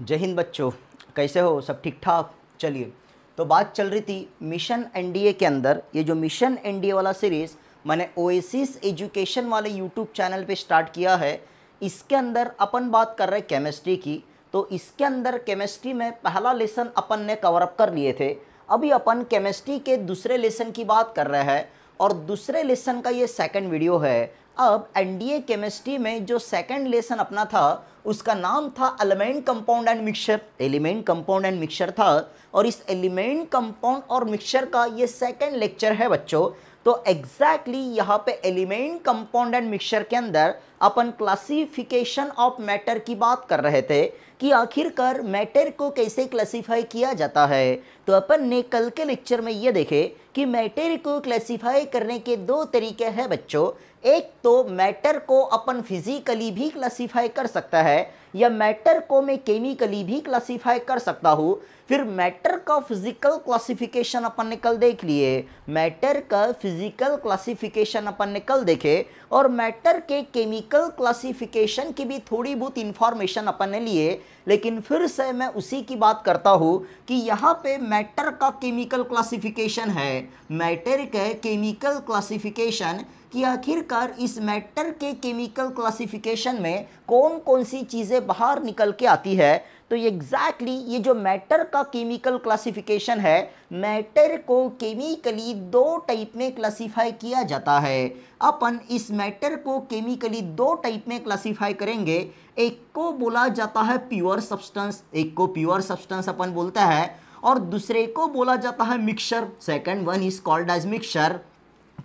जय हिंद बच्चों, कैसे हो? सब ठीक ठाक। चलिए, तो बात चल रही थी मिशन एनडीए के अंदर। ये जो मिशन एनडीए वाला सीरीज़ मैंने ओएसिस एजुकेशन वाले यूट्यूब चैनल पे स्टार्ट किया है, इसके अंदर अपन बात कर रहे हैं केमिस्ट्री की। तो इसके अंदर केमिस्ट्री में पहला लेसन अपन ने कवर अप कर लिए थे। अभी अपन केमिस्ट्री के दूसरे लेसन की बात कर रहे हैं और दूसरे लेसन का ये सेकंड वीडियो है। अब एनडीए केमिस्ट्री में जो सेकंड लेसन अपना था उसका नाम था element compound and mixture. Element compound and mixture था और इस एलिमेंट कंपाउंड और मिक्सचर का ये सेकंड लेक्चर है बच्चों। तो एग्जैक्टली यहाँ पे एलिमेंट कंपाउंड एंड मिक्सचर के अंदर अपन क्लासिफिकेशन ऑफ मैटर की बात कर रहे थे कि आखिरकार मैटर को कैसे क्लासिफाई किया जाता है। तो अपन ने कल के लेक्चर में ये देखे कि मैटर को क्लासिफाई करने के दो तरीके हैं बच्चों। एक तो मैटर को अपन फिजिकली भी क्लासिफाई कर सकता है या मैटर को मैं केमिकली भी क्लासिफाई कर सकता हूँ। फिर मैटर का फिजिकल क्लासिफिकेशन अपन ने कल देख लिए, मैटर का फिजिकल क्लासिफिकेशन अपन ने कल देखे और मैटर के केमिकल क्लासिफिकेशन की भी थोड़ी बहुत इंफॉर्मेशन अपन ने लिए। लेकिन फिर से मैं उसी की बात करता हूँ कि यहाँ पे मैटर का केमिकल क्लासिफिकेशन है, मैटर के केमिकल क्लासिफिकेशन कि आखिरकार इस मैटर के केमिकल क्लासिफिकेशन में कौन कौन सी चीज़ें बाहर निकल के आती है। तो एग्जैक्टली ये जो मैटर का केमिकल क्लासिफिकेशन है, मैटर को केमिकली दो टाइप में क्लासिफाई किया जाता है। अपन इस मैटर को केमिकली दो टाइप में क्लासिफाई करेंगे। एक को बोला जाता है प्योर सब्सटेंस, एक को प्योर सब्सटेंस अपन बोलता है और दूसरे को बोला जाता है mixture. Second one is called as mixture.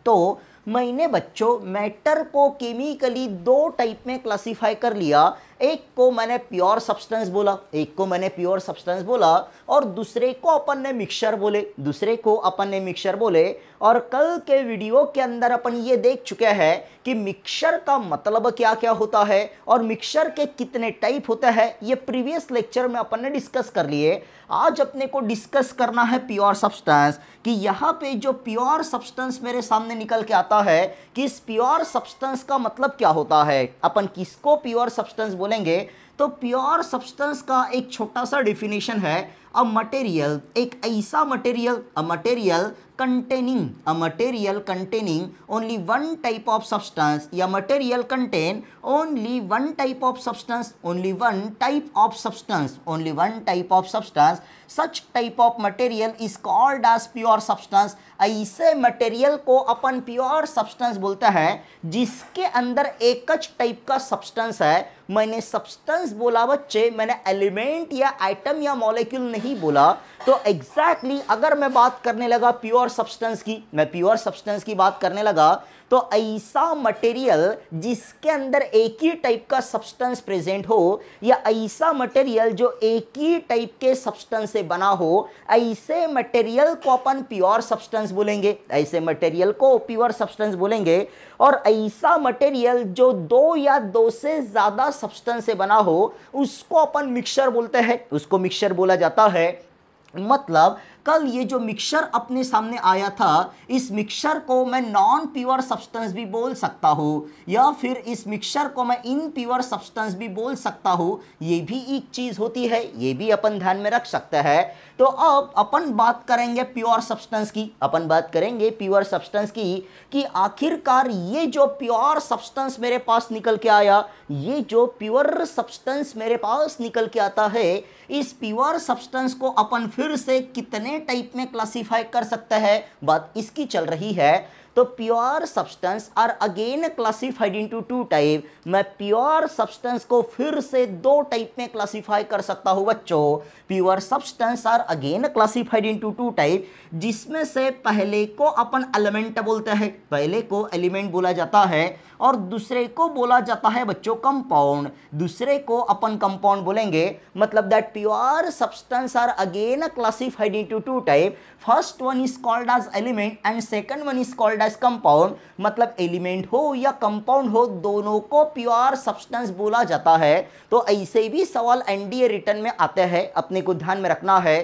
तो मैंने बच्चों मैटर को केमिकली दो टाइप में क्लासिफाई कर लिया। एक को मैंने प्योर सब्सटेंस बोला, एक को मैंने प्योर सब्सटेंस बोला और दूसरे को अपन ने मिक्सचर बोले, दूसरे को अपन ने मिक्सचर बोले। और कल के वीडियो के अंदर अपन ये देख चुके हैं कि मिक्सचर का मतलब क्या क्या होता है और मिक्सचर के कितने टाइप होते हैं। ये प्रीवियस लेक्चर में अपन ने डिस्कस कर लिए। आज अपने को डिस्कस करना है प्योर सब्सटेंस कि यहाँ पे जो प्योर सब्सटेंस मेरे सामने निकल के आता है कि इस प्योर सब्सटेंस का मतलब क्या होता है। अपन किसको प्योर सब्सटेंस बोलेंगे? तो प्योर सब्सटेंस का एक छोटा सा डिफिनेशन है, अ मटेरियल, एक ऐसा material, a material containing only one type of substance या material contain only one type of substance, only one type of substance, only one type of substance, such type of material is called as pure substance। ऐसे material को अपन pure substance बोलता है जिसके अंदर एक type का substance है। मैंने सब्सटेंस बोला बच्चे, मैंने एलिमेंट या आइटम या मॉलिक्यूल नहीं बोला। तो एग्जैक्टली अगर मैं बात करने लगा प्योर सब्सटेंस की, मैं प्योर सब्सटेंस की बात करने लगा तो ऐसा मटेरियल जिसके अंदर एक ही टाइप का सब्सटेंस प्रेजेंट हो या ऐसा मटेरियल जो एक ही टाइप के सब्सटेंस से बना हो, ऐसे मटेरियल को अपन प्योर सब्सटेंस बोलेंगे, ऐसे मटेरियल को प्योर सब्सटेंस बोलेंगे। और ऐसा मटेरियल जो दो या दो से ज़्यादा सब्सटेंस से बना हो उसको अपन मिक्सचर बोलते हैं, उसको मिक्सचर बोला जाता है। मतलब कल ये जो मिक्सचर अपने सामने आया था, इस मिक्सचर को मैं नॉन प्योर सब्सटेंस भी बोल सकता हूँ या फिर इस मिक्सचर को मैं इनप्योर सब्सटेंस भी बोल सकता हूँ। ये भी एक चीज़ होती है, ये भी अपन ध्यान में रख सकते हैं। तो अब अपन बात करेंगे प्योर सब्सटेंस की, अपन बात करेंगे प्योर सब्सटेंस की कि आखिरकार ये जो प्योर सब्सटेंस मेरे पास निकल के आया, ये जो प्योर सब्सटेंस मेरे पास निकल के आता है, इस प्योर सब्सटेंस को अपन फिर से कितने टाइप में क्लासिफाई कर सकते हैं, बात इसकी चल रही है। तो pure substance are again classified into two type. मैं प्योर सब्सटेंस को फिर से दो टाइप में क्लासिफाई कर सकता हूं बच्चों। Pure substance are again classified into two type, जिसमें से पहले को अपन एलिमेंट बोलते हैं, पहले को एलिमेंट बोला जाता है और दूसरे को बोला जाता है बच्चों कंपाउंड, दूसरे को अपन कंपाउंड बोलेंगे। मतलब that pure substance are again classified into two type. First one is called as element and second one is called as compound. मतलब एलिमेंट हो या कंपाउंड हो, दोनों को प्योर सब्सटेंस बोला जाता है। तो ऐसे भी सवाल एनडीए रिटर्न में आते हैं, अपने को ध्यान में रखना है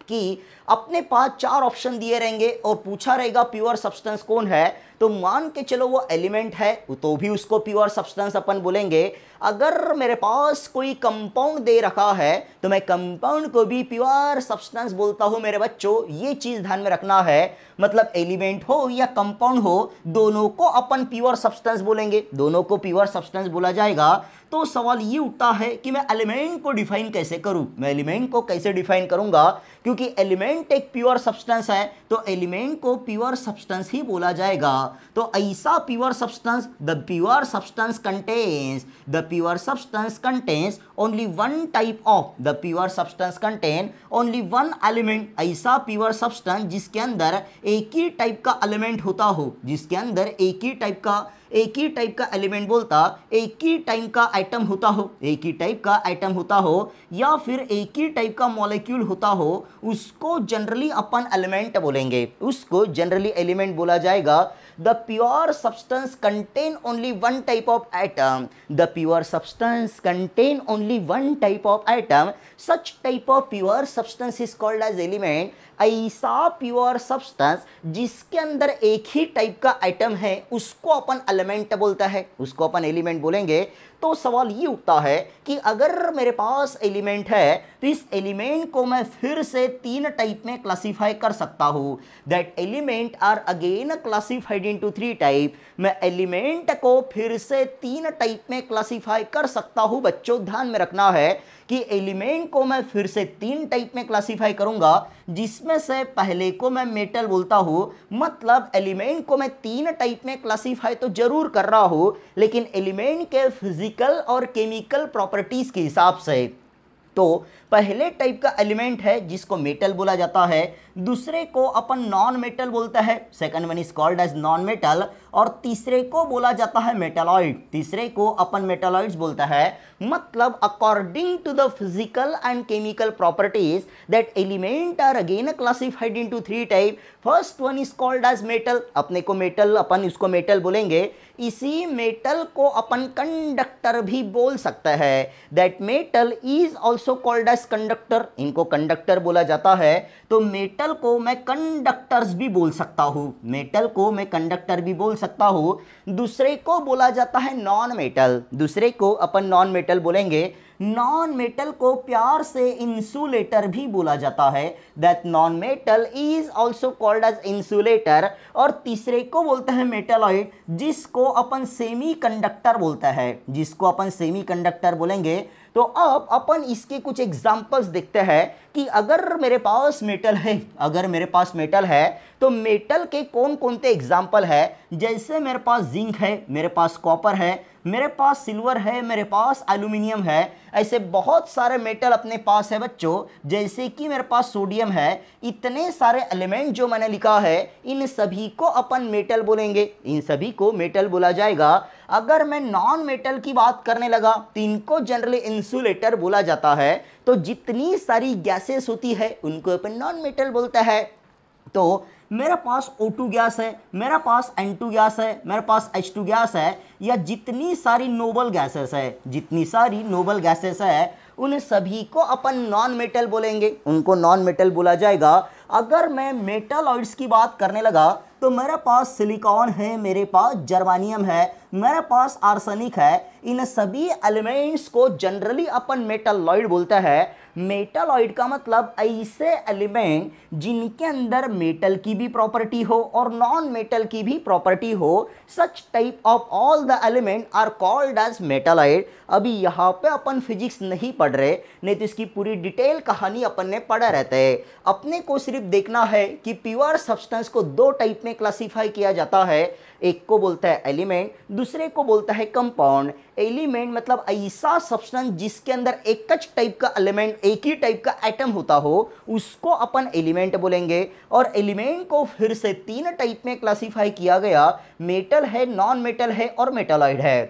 कि अपने पास 4 ऑप्शन दिए रहेंगे और पूछा रहेगा प्योर सब्सटेंस कौन है, तो मान के चलो वो एलिमेंट है तो भी उसको प्योर सब्सटेंस अपन बोलेंगे। अगर मेरे पास कोई कंपाउंड दे रखा है तो मैं कंपाउंड को भी प्योर सब्सटेंस बोलता हूं। मेरे बच्चों ये चीज ध्यान में रखना है, मतलब एलिमेंट हो या कंपाउंड हो, दोनों को अपन प्योर सब्सटेंस बोलेंगे, दोनों को प्योर सब्सटेंस बोला जाएगा। तो सवाल ये उठता है कि मैं एलिमेंट को डिफाइन कैसे करूं, मैं एलिमेंट को कैसे डिफाइन करूंगा, क्योंकि एलिमेंट एक प्योर सब्सटेंस है तो एलिमेंट को प्योर सब्सटेंस ही बोला जाएगा। तो ऐसा pure substance, the pure substance contains, the pure substance contains only one type of, the pure substance contain only one element, ऐसा प्योर सब्सटेंस जिसके अंदर एक ही टाइप का एलिमेंट होता हो, जिसके अंदर एक ही टाइप का एलिमेंट बोलता, एक ही टाइप का आइटम होता हो, एक ही टाइप का आइटम होता हो या फिर एक ही टाइप का मॉलिक्यूल होता हो, उसको जनरली अपन एलिमेंट बोलेंगे, उसको जनरली एलिमेंट बोला जाएगा। The pure substance contain only one type of atom. The pure substance contain only one type of atom. Such type of pure substance is called as element. ऐसा pure substance जिसके अंदर एक ही type का item है उसको अपन element बोलता है, उसको अपन एलिमेंट बोलेंगे। तो सवाल ये उठता है कि अगर मेरे पास एलिमेंट है तो इस एलिमेंट को मैं फिर से 3 टाइप में क्लासिफाई कर सकता हूँ। That element are again classified into 3 type. मैं एलिमेंट को फिर से 3 टाइप में क्लासिफाई कर सकता हूँ। बच्चों ध्यान में रखना है कि एलिमेंट को मैं फिर से 3 टाइप में क्लासिफाई करूंगा, जिसमें से पहले को मैं मेटल बोलता हूँ। मतलब एलिमेंट को मैं 3 टाइप में क्लासिफाई तो जरूर कर रहा हूँ, लेकिन एलिमेंट के फिजिकल और केमिकल प्रॉपर्टीज के हिसाब से। तो पहले टाइप का एलिमेंट है जिसको मेटल बोला जाता है, दूसरे को अपन नॉन मेटल बोलता है, second one is called as non metal, और तीसरे को बोला जाता है मेटालॉइड, तीसरे को अपन मेटालॉइड्स बोलता है। मतलब according to the physical and chemical properties that element are again classified into 3 type. First one is called as metal, अपने को मेटल, अपन इसको मेटल बोलेंगे। इसी मेटल को अपन कंडक्टर भी बोल सकता है। That metal is also called as conductor, इनको कंडक्टर बोला जाता है। तो मेटल को मैं कंडक्टर्स भी बोल सकता हूँ, मेटल को मैं कंडक्टर भी बोल सकता हूँ। दूसरे को बोला जाता है नॉन मेटल, दूसरे को अपन नॉन मेटल बोलेंगे। नॉन मेटल को प्यार से इंसुलेटर भी बोला जाता है। That non metal is also called as insulator. और तीसरे को बोलते हैं मेटालॉइड, जिसको अपन सेमी कंडक्टर बोलता है, जिसको अपन सेमी कंडक्टर बोलेंगे। तो अब अपन इसके कुछ एग्जाम्पल्स देखते हैं कि अगर मेरे पास मेटल है, अगर मेरे पास मेटल है तो मेटल के कौन कौन से एग्जाम्पल है। जैसे मेरे पास जिंक है, मेरे पास कॉपर है, मेरे पास सिल्वर है, मेरे पास एल्यूमिनियम है। ऐसे बहुत सारे मेटल अपने पास है बच्चों, जैसे कि मेरे पास सोडियम है। इतने सारे एलिमेंट जो मैंने लिखा है इन सभी को अपन मेटल बोलेंगे, इन सभी को मेटल बोला जाएगा। अगर मैं नॉन मेटल की बात करने लगा तो इनको जनरली इंसुलेटर बोला जाता है। तो जितनी सारी गैसेस होती है उनको अपन नॉन मेटल बोलता है। तो मेरा पास O2 गैस है, मेरा पास N2 गैस है, मेरे पास H2 गैस है, या जितनी सारी नोबल गैसेस है, जितनी सारी नोबल गैसेस है, उन सभी को अपन नॉन मेटल बोलेंगे, उनको नॉन मेटल बोला जाएगा। अगर मैं मेटालॉइड्स की बात करने लगा तो मेरे पास सिलिकॉन है, मेरे पास जर्मानियम है, मेरे पास आर्सेनिक है। इन सभी एलिमेंट्स को जनरली अपन मेटालॉइड बोलता है। मेटालॉइड का मतलब ऐसे एलिमेंट जिनके अंदर मेटल की भी प्रॉपर्टी हो और नॉन मेटल की भी प्रॉपर्टी हो। Such type of all the element are called as metalloid. अभी यहाँ पे अपन फिजिक्स नहीं पढ़ रहे, नहीं तो इसकी पूरी डिटेल कहानी अपन ने पढ़ा रहता है। अपने को सिर्फ देखना है कि प्योर सब्सटेंस को 2 टाइप में क्लासिफाई किया जाता है। एक को बोलता है एलिमेंट, दूसरे को बोलता है कंपाउंड। एलिमेंट मतलब ऐसा सब्सटेंस जिसके अंदर एक टाइप का एलिमेंट, एक ही टाइप का एटम होता हो, उसको अपन एलिमेंट बोलेंगे। और एलिमेंट को फिर से 3 टाइप में क्लासिफाई किया गया, मेटल है, नॉन मेटल है और मेटालॉइड है।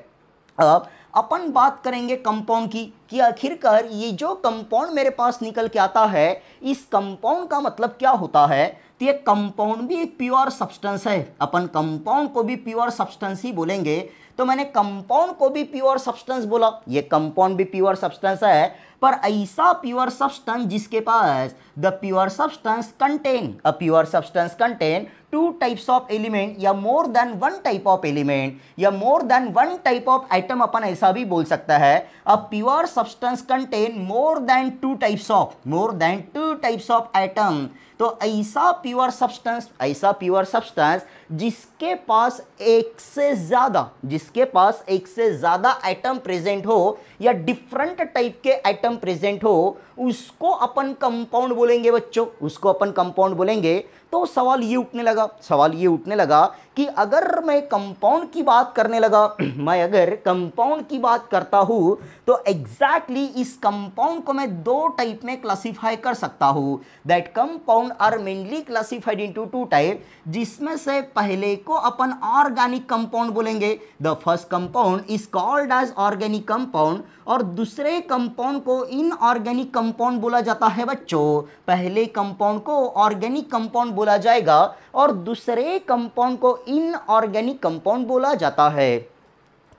अब अपन बात करेंगे कंपाउंड की कि आखिरकार ये जो कंपाउंड मेरे पास निकल के आता है, इस कंपाउंड का मतलब क्या होता है। तो ये कंपाउंड भी एक प्योर सब्सटेंस है, अपन कंपाउंड को भी प्योर सब्सटेंस ही बोलेंगे। तो मैंने कंपाउंड को भी प्योर सब्सटेंस बोला, ये कंपाउंड भी प्योर सब्सटेंस है, पर ऐसा प्योर सब्सटेंस जिसके पास the pure substance contain, a pure substance contain two types of element या more than one type of element या more than one type of item, अपन ऐसा भी बोल सकता है। A pure substance contain more than two types of item. तो ऐसा प्योर सब्सटेंस जिसके पास एक से ज्यादा आइटम प्रेजेंट हो या डिफरेंट टाइप के आइटम प्रेजेंट हो, उसको अपन कंपाउंड बोलेंगे बच्चों, उसको अपन कंपाउंड बोलेंगे। तो सवाल ये उठने लगा कि अगर मैं कंपाउंड की बात करने लगा मैं अगर कंपाउंड की बात करता हूं तो एग्जैक्टली इस कंपाउंड को मैं दो टाइप में क्लासिफाई कर सकता हूं। That compound are mainly classified into two type, जिसमें से पहले को अपन ऑर्गेनिक कंपाउंड बोलेंगे। The first compound is called as organic compound और दूसरे कंपाउंड को इनऑर्गेनिक कंपाउंड बोला जाता है बच्चों। पहले कंपाउंड को ऑर्गेनिक कंपाउंड बोला जाएगा और दूसरे कंपाउंड को इनऑर्गेनिक कंपाउंड बोला जाता है।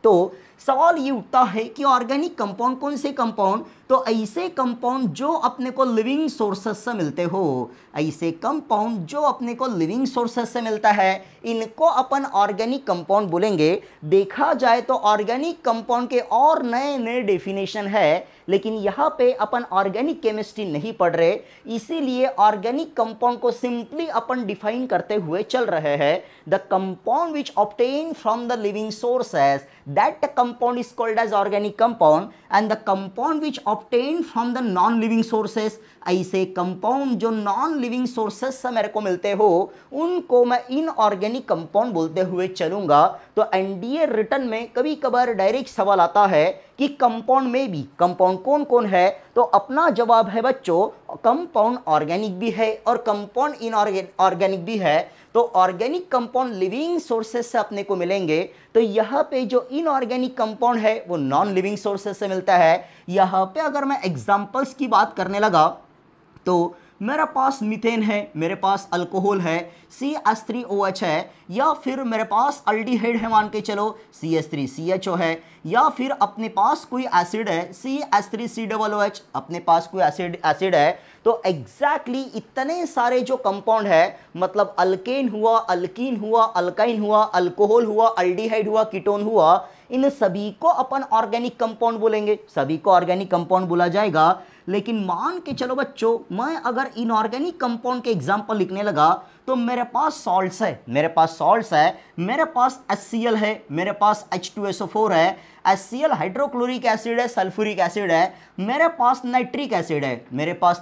तो सवाल ये उठता है कि ऑर्गेनिक कंपाउंड कौन से कंपाउंड, तो ऐसे कंपाउंड जो अपने को लिविंग सोर्सेस से मिलते हो, ऐसे कंपाउंड जो अपने को लिविंग सोर्सेस से मिलता है, इनको अपन ऑर्गेनिक कंपाउंड बोलेंगे। देखा जाए तो ऑर्गेनिक कंपाउंड के और नए नए डेफिनेशन है, लेकिन यहाँ पे अपन ऑर्गेनिक केमिस्ट्री नहीं पढ़ रहे, इसीलिए ऑर्गेनिक कंपाउंड को सिंपली अपन डिफाइन करते हुए चल रहे हैं। The compound which obtain from the living sources, that compound is called as organic compound, and the compound which obtain from the non living sources, ऐसे कंपाउंड जो नॉन लिविंग सोर्सेस से मेरे को मिलते हो उनको मैं इनऑर्गेनिक कंपाउंड बोलते हुए चलूंगा। तो एनडीए रिटन में कभी कभार डायरेक्ट सवाल आता है कि कंपाउंड में भी कंपाउंड कौन कौन है, तो अपना जवाब है बच्चों कंपाउंड ऑर्गेनिक भी है और कंपाउंड इनऑर्गेनिक भी है। तो ऑर्गेनिक कंपाउंड लिविंग सोर्सेस से अपने को मिलेंगे, तो यहाँ पे जो इनऑर्गेनिक कंपाउंड है वो नॉन लिविंग सोर्सेस से मिलता है। यहाँ पे अगर मैं एग्जांपल्स की बात करने लगा तो मेरे पास मीथेन है, मेरे पास अल्कोहल है CH3OH है, या फिर मेरे पास अल्डिहाइड है मान के चलो CH3CHO है, या फिर अपने पास कोई एसिड है CH3COOH, अपने पास कोई एसिड है। तो एग्जैक्टली इतने सारे जो कंपाउंड है, मतलब अल्केन हुआ, अल्कीन हुआ, अल्काइन हुआ, अल्कोहल हुआ, अल्डिहाइड हुआ, कीटोन हुआ, इन सभी को अपन ऑर्गेनिक कंपाउंड बोलेंगे, सभी को ऑर्गेनिक कंपाउंड बोला जाएगा। लेकिन मान के चलो बच्चों मैं अगर इनऑर्गेनिक कंपाउंड के एग्जांपल लिखने लगा तो मेरे पास सॉल्ट्स है, मेरे पास HCl है, मेरे पास H2SO4 है, HCl हाइड्रोक्लोरिक एसिड है, सल्फ्यूरिक एसिड है, मेरे पास नाइट्रिक एसिड है, मेरे पास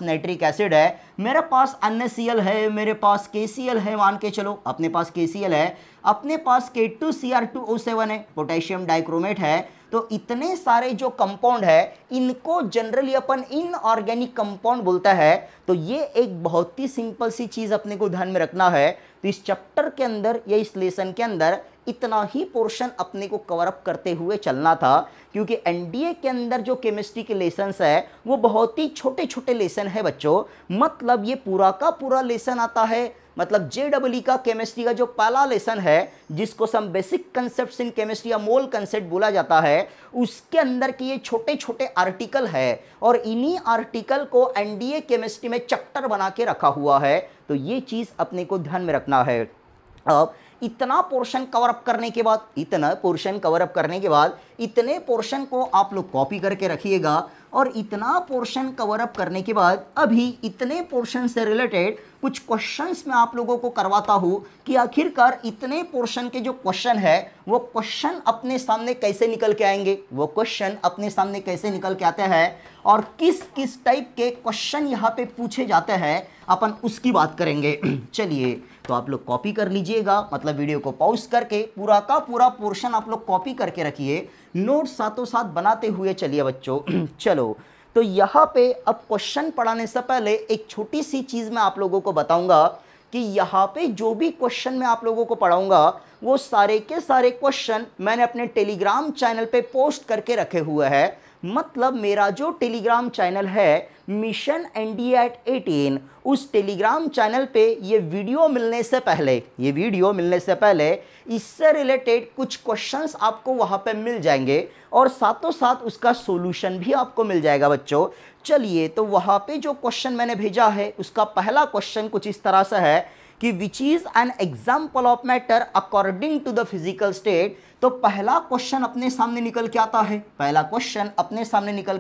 NaCl है, मेरे पास KCl है, मान के चलो अपने पास KCl है, अपने पास K2Cr2O7 है, पोटेशियम डाइक्रोमेट है। तो इतने सारे जो कंपाउंड है इनको जनरली अपन इनऑर्गेनिक कंपाउंड बोलता है। तो ये एक बहुत ही सिंपल सी चीज़ अपने को ध्यान में रखना है। तो इस चैप्टर के अंदर या इस लेसन के अंदर इतना ही पोर्शन अपने को कवर अप करते हुए चलना था, क्योंकि एनडीए के अंदर जो केमिस्ट्री के लेसन्स है वो बहुत ही छोटे छोटे लेसन है बच्चों। मतलब ये पूरा का पूरा लेसन आता है, मतलब JEE का केमिस्ट्री का जो पहला लेसन है जिसको some basic concepts in chemistry या मोल कंसेप्ट बोला जाता है, उसके अंदर के ये छोटे छोटे आर्टिकल है और इन्हीं आर्टिकल को एनडीए केमिस्ट्री में चैप्टर बना के रखा हुआ है। तो ये चीज़ अपने को ध्यान में रखना है। अब इतना पोर्शन कवर अप करने के बाद, इतने पोर्शन को आप लोग कॉपी करके रखिएगा, और इतना पोर्शन कवर अप करने के बाद अभी इतने पोर्शन से रिलेटेड कुछ क्वेश्चंस मैं आप लोगों को करवाता हूँ कि आखिरकार इतने पोर्शन के जो क्वेश्चन है वो क्वेश्चन अपने सामने कैसे निकल के आते हैं और किस किस टाइप के क्वेश्चन यहाँ पे पूछे जाते हैं, अपन उसकी बात करेंगे। चलिए तो आप लोग कॉपी कर लीजिएगा, मतलब वीडियो को पॉज करके पूरा का पूरा पोर्शन आप लोग कॉपी करके रखिए, नोट साथों साथ बनाते हुए चलिए बच्चों। चलो तो यहाँ पे अब क्वेश्चन पढ़ाने से पहले एक छोटी सी चीज़ मैं आप लोगों को बताऊंगा कि यहाँ पे जो भी क्वेश्चन मैं आप लोगों को पढ़ाऊंगा वो सारे के सारे क्वेश्चन मैंने अपने टेलीग्राम चैनल पे पोस्ट करके रखे हुए हैं। मतलब मेरा जो टेलीग्राम चैनल है मिशन NDA@18, उस टेलीग्राम चैनल पे ये वीडियो मिलने से पहले इससे रिलेटेड कुछ क्वेश्चंस आपको वहाँ पे मिल जाएंगे और साथों साथ उसका सॉल्यूशन भी आपको मिल जाएगा बच्चों। चलिए, तो वहाँ पे जो क्वेश्चन मैंने भेजा है उसका पहला क्वेश्चन कुछ इस तरह से है कि which is an example of matter according to the physical state. तो पहला क्वेश्चन अपने सामने निकल के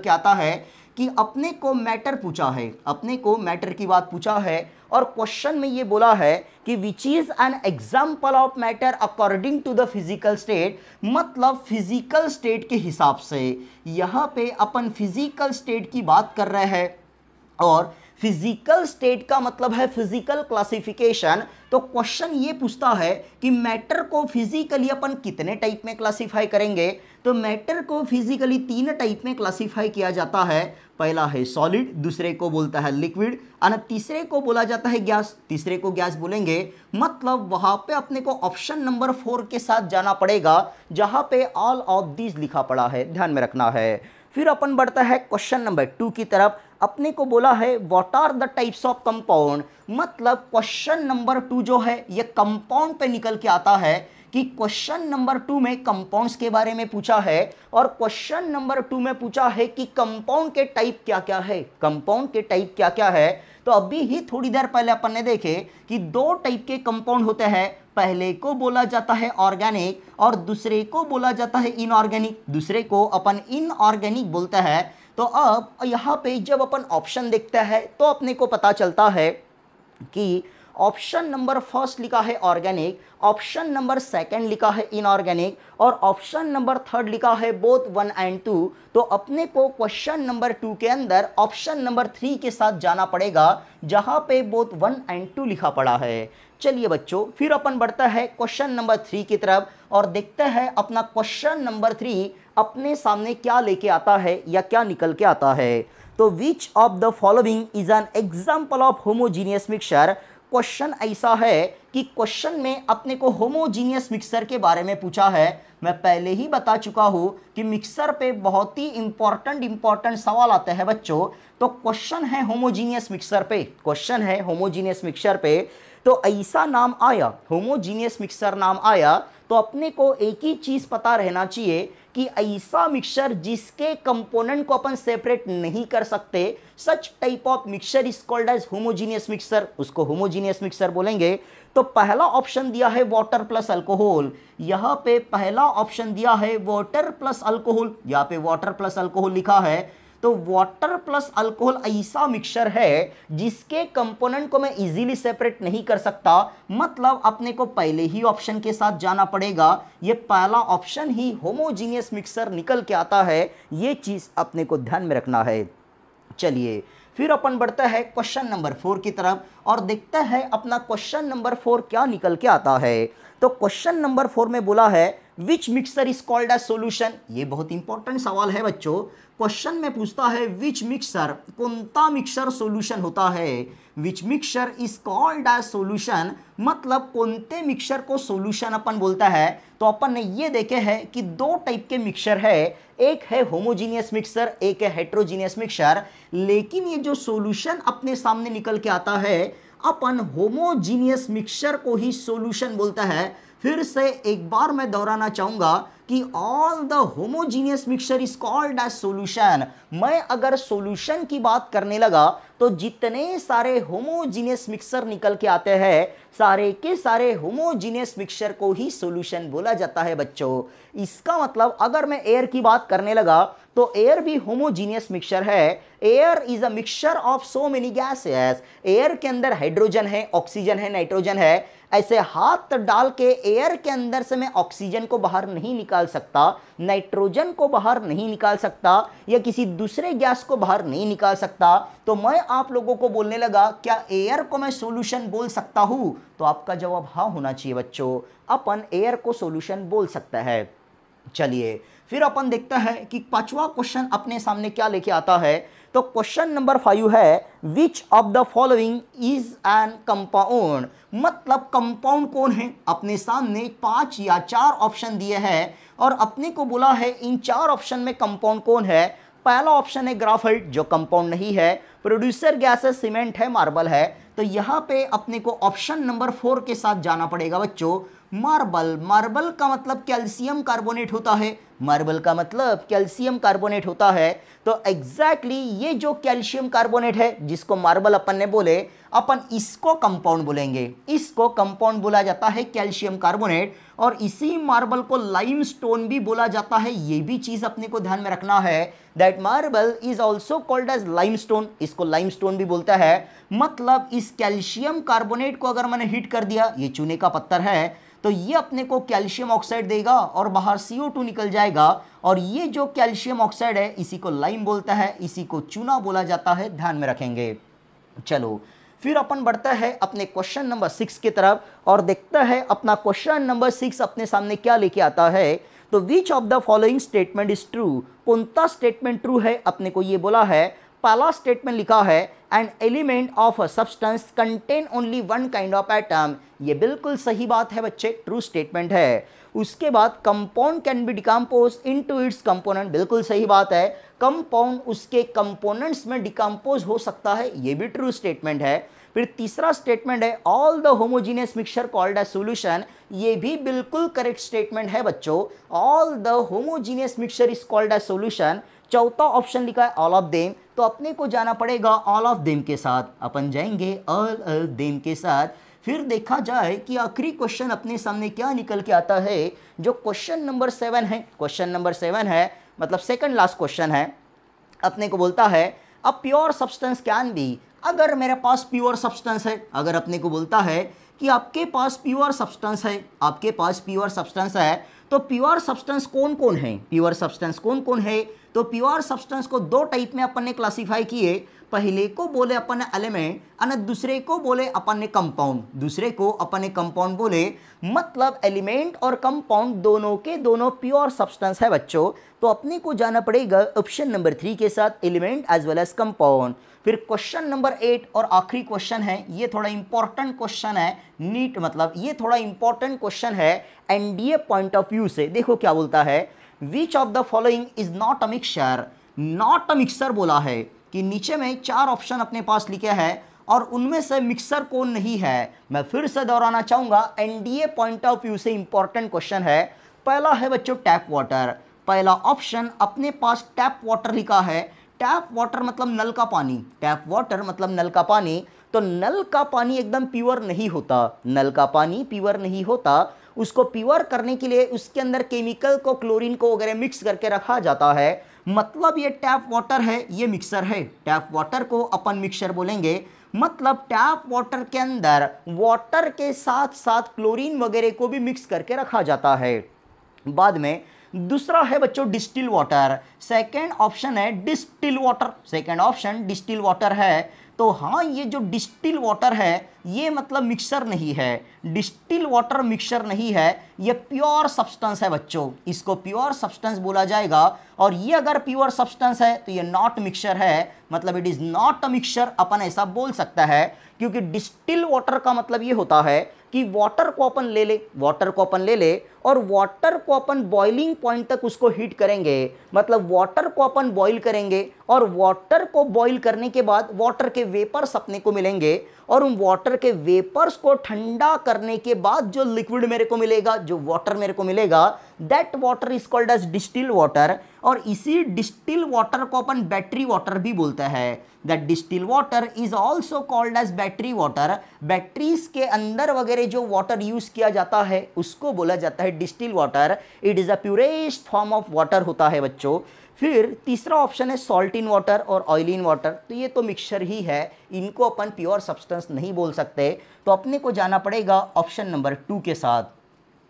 आता है, कि अपने को मैटर पूछा है, अपने को मैटर की बात पूछा है और क्वेश्चन में ये बोला है कि which is an example of matter according to the physical state. मतलब फिजिकल स्टेट के हिसाब से यहाँ पे अपन फिजिकल स्टेट की बात कर रहे हैं और फिजिकल स्टेट का मतलब है फिजिकल क्लासिफिकेशन। तो क्वेश्चन ये पूछता है कि मैटर को फिजिकली अपन कितने टाइप में क्लासिफाई करेंगे। तो मैटर को फिजिकली 3 टाइप में क्लासिफाई किया जाता है। पहला है सॉलिड, दूसरे को बोलता है लिक्विड और तीसरे को बोला जाता है गैस, तीसरे को गैस बोलेंगे। मतलब वहां पे अपने को ऑप्शन नंबर 4 के साथ जाना पड़ेगा जहां पे ऑल ऑफ दीज लिखा पड़ा है, ध्यान में रखना है। फिर अपन बढ़ता है क्वेश्चन नंबर 2 की तरफ। अपने को बोला है what are the types of compound. मतलब क्वेश्चन नंबर 2 जो है ये कंपाउंड पे निकल के आता है कि क्वेश्चन नंबर 2 में कंपाउंड्स के बारे में पूछा है और क्वेश्चन नंबर 2 में पूछा है कि कंपाउंड के टाइप क्या क्या है, कंपाउंड के टाइप क्या क्या है। तो अभी ही थोड़ी देर पहले अपन ने देखे कि 2 टाइप के कंपाउंड होते हैं, पहले को बोला जाता है ऑर्गेनिक और दूसरे को बोला जाता है इनऑर्गेनिक, दूसरे को अपन इनऑर्गेनिक बोलते हैं। तो अब यहाँ पे जब अपन ऑप्शन देखते हैं तो अपने को पता चलता है कि ऑप्शन नंबर 1 लिखा है ऑर्गेनिक, ऑप्शन नंबर 2 लिखा है इनऑर्गेनिक और ऑप्शन नंबर 3 लिखा है बोथ 1 and 2। तो अपने को क्वेश्चन नंबर 2 के अंदर ऑप्शन नंबर 3 के साथ जाना पड़ेगा जहां पे बोथ 1 and 2 लिखा पड़ा है। चलिए बच्चों, फिर अपन बढ़ता है क्वेश्चन नंबर 3 की तरफ और देखते हैं अपना क्वेश्चन नंबर 3 अपने सामने क्या लेके आता है या क्या निकल के आता है। तो which of the following is an example of homogeneous mixture. Question ऐसा है कि क्वेश्चन में अपने को होमोजीनियस मिक्सर के बारे में पूछा है। मैं पहले ही बता चुका हूं कि मिक्सर पे बहुत ही इंपॉर्टेंट सवाल आते हैं बच्चों। तो क्वेश्चन है होमोजीनियस मिक्सर पे, क्वेश्चन है होमोजीनियस मिक्सर पे। तो ऐसा नाम आया, होमोजीनियस मिक्सर नाम आया तो अपने को एक ही चीज पता रहना चाहिए कि ऐसा मिक्सचर जिसके कंपोनेंट को अपन सेपरेट नहीं कर सकते, such type of mixture is called as homogeneous mixture, उसको होमोजीनियस मिक्सचर बोलेंगे। तो पहला ऑप्शन दिया है वाटर प्लस अल्कोहल, यहाँ पे पहला ऑप्शन दिया है वाटर प्लस अल्कोहल, यहाँ पे वाटर प्लस अल्कोहल लिखा है। तो वाटर प्लस अल्कोहल ऐसा मिक्सचर है जिसके कंपोनेंट को मैं इजीली सेपरेट नहीं कर सकता। मतलब अपने को पहले ही ऑप्शन के साथ जाना पड़ेगा, ये पहला ऑप्शन ही होमोजीनियस मिक्सचर निकल के आता है, ये चीज अपने को ध्यान में रखना है। चलिए फिर अपन बढ़ते हैं क्वेश्चन नंबर 4 की तरफ और देखते हैं अपना क्वेश्चन नंबर 4 क्या निकल के आता है। तो क्वेश्चन नंबर 4 में बोला है which mixture is called as solution. ये बहुत इंपॉर्टेंट सवाल है बच्चों। क्वेश्चन में पूछता है विच मिक्सर, कोनता मिक्सर सॉल्यूशन होता है। Which mixture is called as solution, मतलब कोनते मिक्सर को सॉल्यूशन अपन बोलता है। तो अपन ने ये देखे है कि 2 टाइप के मिक्सर है, एक है होमोजीनियस मिक्सर, एक है हेट्रोजीनियस मिक्सर। लेकिन ये जो सॉल्यूशन अपने सामने निकल के आता है, अपन होमोजीनियस मिक्सर को ही सॉल्यूशन बोलता है। फिर से एक बार मैं दोहराना चाहूंगा कि all the homogeneous mixture is called as solution. मैं अगर सॉल्यूशन की बात करने लगा तो जितने सारे होमोजीनियस मिक्सचर निकल के आते हैं, सारे के सारे होमोजीनियस मिक्सचर को ही सॉल्यूशन बोला जाता है बच्चों। इसका मतलब अगर मैं एयर की बात करने लगा तो एयर भी होमोजीनियस मिक्सचर है। Air is a mixture of so many gases. Air के अंदर हाइड्रोजन है, ऑक्सीजन है, नाइट्रोजन है। ऐसे हाथ डाल के एयर के अंदर से मैं ऑक्सीजन को बाहर नहीं निकाल सकता, नाइट्रोजन को बाहर नहीं निकाल सकता या किसी दूसरे गैस को बाहर नहीं निकाल सकता। तो मैं आप लोगों को बोलने लगा क्या एयर को मैं सॉल्यूशन बोल सकता हूं? तो आपका जवाब हाँ होना चाहिए बच्चों, अपन एयर को सॉल्यूशन बोल सकता है। चलिए फिर अपन देखते हैं कि पांचवा क्वेश्चन अपने सामने क्या लेके आता है। तो क्वेश्चन नंबर 5 है which of the following is an compound, मतलब कंपाउंड कौन है। अपने सामने 5 या 4 ऑप्शन दिए हैं और अपने को बोला है इन 4 ऑप्शन में कंपाउंड कौन है। पहला ऑप्शन है ग्राफाइट जो कंपाउंड नहीं है, प्रोड्यूसर गैस है, सीमेंट है, मार्बल है। तो यहाँ पे अपने को ऑप्शन नंबर 4 के साथ जाना पड़ेगा बच्चों, मार्बल। मार्बल का मतलब कैल्शियम कार्बोनेट होता है, मार्बल का मतलब कैल्शियम कार्बोनेट होता है। तो एग्जैक्टली ये जो कैल्शियम कार्बोनेट है जिसको मार्बल अपन ने बोले, अपन इसको कंपाउंड बोलेंगे, इसको कंपाउंड बोला जाता है कैल्शियम कार्बोनेट। और इसी मार्बल को लाइमस्टोन भी बोला जाता है। ये भी चीज अपने को ध्यान में रखना है that marble is also called as limestone, इसको लाइमस्टोन भी बोलता है। मतलब इस कैल्शियम कार्बोनेट को अगर मैंने हीट कर दिया, ये चूने का पत्थर है, तो ये अपने को कैल्शियम ऑक्साइड देगा और बाहर CO2 निकल जाएगा। और ये जो कैल्शियम ऑक्साइड है इसी को लाइम बोलता है, इसी को चूना बोला जाता है, ध्यान में रखेंगे। चलो फिर अपन बढ़ता है अपने क्वेश्चन नंबर 6 की तरफ और देखता है अपना क्वेश्चन नंबर 6 अपने सामने क्या लेके आता है। तो which of the following statement is true, कौन सा स्टेटमेंट ट्रू है। अपने को ये बोला है, पहला स्टेटमेंट लिखा है an element of a substance contain only one kind of atom, ये बिल्कुल सही बात है बच्चे, ट्रू स्टेटमेंट है। उसके बाद compound can be decompose into its component, बिल्कुल सही बात है, कंपाउंड उसके कंपोनेंट्स में डिकम्पोज हो सकता है, ये भी ट्रू स्टेटमेंट है। फिर तीसरा स्टेटमेंट है all the homogeneous mixture called as solution, ये भी बिल्कुल करेक्ट स्टेटमेंट है बच्चों, all the homogeneous mixture is called as solution. चौथा ऑप्शन लिखा है ऑल ऑफ देम, तो अपने को जाना पड़ेगा ऑल ऑफ देम के साथ, अपन जाएंगे ऑल ऑफ देम के साथ। फिर देखा जाए कि आखिरी क्वेश्चन अपने सामने क्या निकल के आता है, जो क्वेश्चन नंबर 7 है। क्वेश्चन नंबर 7 है मतलब सेकंड लास्ट क्वेश्चन है। अपने को बोलता है a pure substance can be, अगर मेरे पास प्योर सब्सटेंस है, अगर अपने को बोलता है कि आपके पास प्योर सब्सटेंस है, आपके पास प्योर सब्सटेंस है, तो प्योर सब्सटेंस कौन कौन है, प्योर सब्सटेंस कौन कौन है। तो प्योर सब्सटेंस को 2 टाइप में अपन ने क्लासिफाई किए, पहले को बोले अपन ने एलिमेंट और दूसरे को बोले अपन ने कंपाउंड, दूसरे को अपन ने कंपाउंड बोले। मतलब एलिमेंट और कंपाउंड दोनों के दोनों प्योर सब्सटेंस है बच्चों। तो अपने को जाना पड़ेगा ऑप्शन नंबर 3 के साथ, element as well as compound. फिर क्वेश्चन नंबर 8 और आखिरी क्वेश्चन है, ये थोड़ा इंपॉर्टेंट क्वेश्चन है, नीट मतलब ये थोड़ा इंपॉर्टेंट क्वेश्चन है एनडीए पॉइंट ऑफ व्यू से। देखो क्या बोलता है, which of the following is not a mixture, not a mixture बोला है कि नीचे में 4 ऑप्शन अपने पास लिखे हैं और उनमें से मिक्सर कौन नहीं है। मैं फिर से दोहराना चाहूंगा, एनडीए पॉइंट ऑफ व्यू से इंपॉर्टेंट क्वेश्चन है। पहला है बच्चों टैप वाटर, पहला ऑप्शन अपने पास टैप वाटर लिखा है। टैप वाटर मतलब नल का पानी, टैप वाटर मतलब नल का पानी। तो नल का पानी एकदम प्योर नहीं होता, नल का पानी प्योर नहीं होता, उसको प्योर करने के लिए उसके अंदर केमिकल को, क्लोरीन को वगैरह मिक्स करके रखा जाता है। मतलब ये टैप वाटर है, ये मिक्सर है, टैप वाटर को अपन मिक्सर बोलेंगे। मतलब टैप वाटर के अंदर वाटर के साथ साथ क्लोरीन वगैरह को भी मिक्स करके रखा जाता है। बाद में दूसरा है बच्चों डिस्टिल वाटर, सेकेंड ऑप्शन है distil water, second option distil water है। तो हाँ, ये जो डिस्टिल वाटर है ये मतलब मिक्सर नहीं है, डिस्टिल वाटर मिक्सर नहीं है, ये प्योर सब्सटेंस है बच्चों, इसको प्योर सब्सटेंस बोला जाएगा। और ये अगर प्योर सब्सटेंस है तो ये नॉट मिक्सर है, मतलब it is not a mixture, अपन ऐसा बोल सकता है। क्योंकि डिस्टिल वाटर का मतलब ये होता है कि वाटर को अपन ले ले, वाटर को अपन ले ले और वाटर को अपन बॉइलिंग पॉइंट तक उसको हीट करेंगे, मतलब वाटर को अपन बॉईल करेंगे और वाटर को बॉईल करने के बाद वाटर के वेपर्स अपने को मिलेंगे और उन वाटर के वेपर्स को ठंडा करने के बाद जो लिक्विड मेरे को मिलेगा, जो वाटर मेरे को मिलेगा, that water is called as distil water. और इसी डिस्टिल वाटर को अपन बैटरी वाटर भी बोलते हैं, that distil water is also called as battery water. Batteries के अंदर वगैरह जो वाटर यूज किया जाता है उसको बोला जाता है distil water, it is a purest form of water होता है बच्चों। फिर तीसरा ऑप्शन है सॉल्ट इन वाटर और ऑयल इन वाटर, तो ये तो मिक्सचर ही है, इनको अपन प्योर सब्सटेंस नहीं बोल सकते। तो अपने को जाना पड़ेगा ऑप्शन नंबर 2 के साथ।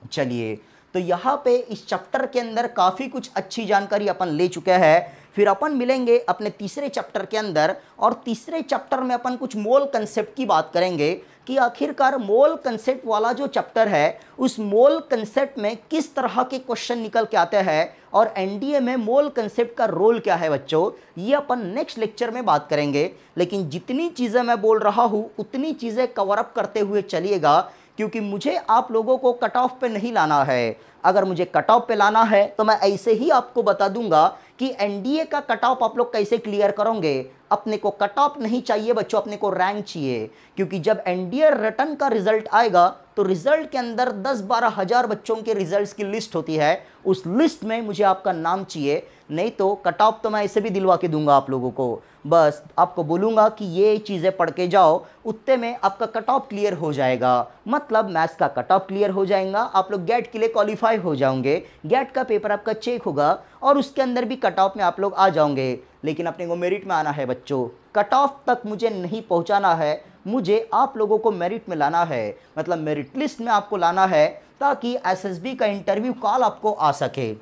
चलिए, तो यहाँ पे इस चैप्टर के अंदर काफ़ी कुछ अच्छी जानकारी अपन ले चुके हैं। फिर अपन मिलेंगे अपने तीसरे चैप्टर के अंदर और तीसरे चैप्टर में अपन कुछ मोल कंसेप्ट की बात करेंगे कि आखिरकार मोल कंसेप्ट वाला जो चैप्टर है उस मोल कंसेप्ट में किस तरह के क्वेश्चन निकल के आते हैं और एनडीए में मोल कंसेप्ट का रोल क्या है बच्चों, ये अपन नेक्स्ट लेक्चर में बात करेंगे। लेकिन जितनी चीज़ें मैं बोल रहा हूँ उतनी चीज़ें कवर अप करते हुए चलिएगा, क्योंकि मुझे आप लोगों को कट ऑफ पे नहीं लाना है। अगर मुझे कट ऑफ पे लाना है तो मैं ऐसे ही आपको बता दूंगा कि एनडीए का कट ऑफ आप लोग कैसे क्लियर करोगे। अपने को कट ऑफ नहीं चाहिए बच्चों, अपने को रैंक चाहिए, क्योंकि जब एनडीए रिटर्न का रिजल्ट आएगा तो रिजल्ट के अंदर 10-12 हज़ार बच्चों के रिजल्ट्स की लिस्ट होती है, उस लिस्ट में मुझे आपका नाम चाहिए। नहीं तो कट ऑफ तो मैं ऐसे भी दिलवा के दूंगा आप लोगों को, बस आपको बोलूँगा कि ये चीज़ें पढ़ के जाओ, उत्ते में आपका कट ऑफ क्लियर हो जाएगा। मतलब मैथ्स का कट ऑफ क्लियर हो जाएगा, आप लोग गेट के लिए क्वालिफाई हो जाओगे, गेट का पेपर आपका चेक होगा और उसके अंदर भी कट ऑफ में आप लोग आ जाओगे। लेकिन अपने को मेरिट में आना है बच्चों, कट ऑफ तक मुझे नहीं पहुंचाना है, मुझे आप लोगों को मेरिट में लाना है, मतलब मेरिट लिस्ट में आपको लाना है, ताकि एसएसबी का इंटरव्यू कॉल आपको आ सके।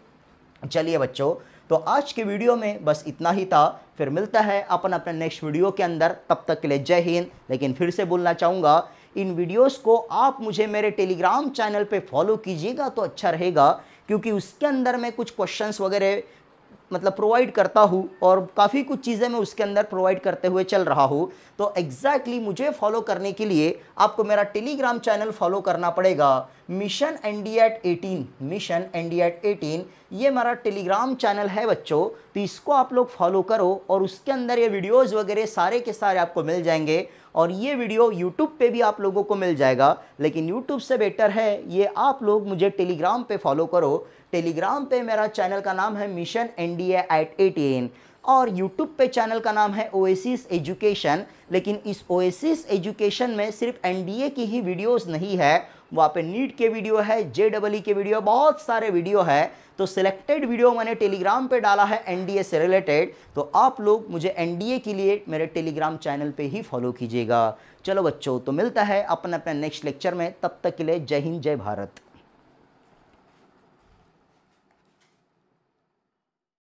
चलिए बच्चों, तो आज के वीडियो में बस इतना ही था, फिर मिलता है अपन अपने नेक्स्ट वीडियो के अंदर। तब तक के लिए जय हिंद। लेकिन फिर से बोलना चाहूँगा, इन वीडियोस को आप मुझे मेरे टेलीग्राम चैनल पे फॉलो कीजिएगा तो अच्छा रहेगा, क्योंकि उसके अंदर मैं कुछ क्वेश्चंस वगैरह मतलब प्रोवाइड करता हूँ और काफ़ी कुछ चीज़ें मैं उसके अंदर प्रोवाइड करते हुए चल रहा हूँ। तो एग्जैक्टली मुझे फॉलो करने के लिए आपको मेरा टेलीग्राम चैनल फॉलो करना पड़ेगा, मिशन ND@18, मिशन ND@18 ये मेरा टेलीग्राम चैनल है बच्चों। तो इसको आप लोग फॉलो करो और उसके अंदर ये वीडियोज़ वगैरह सारे के सारे आपको मिल जाएंगे। और ये वीडियो यूट्यूब पे भी आप लोगों को मिल जाएगा, लेकिन यूट्यूब से बेटर है ये आप लोग मुझे टेलीग्राम पे फॉलो करो। टेलीग्राम पे मेरा चैनल का नाम है मिशन NDA@18 और यूट्यूब पे चैनल का नाम है ओएसिस एजुकेशन। लेकिन इस ओएसिस एजुकेशन में सिर्फ एनडीए की ही वीडियोस नहीं है, वहाँ पे नीट के वीडियो है, JEE के वीडियो, बहुत सारे वीडियो है। तो सिलेक्टेड वीडियो मैंने टेलीग्राम पे डाला है एनडीए से रिलेटेड, तो आप लोग मुझे एनडीए के लिए मेरे टेलीग्राम चैनल पे ही फॉलो कीजिएगा। चलो बच्चों, तो मिलता है अपन अपने नेक्स्ट लेक्चर में, तब तक के लिए जय हिंद जय भारत।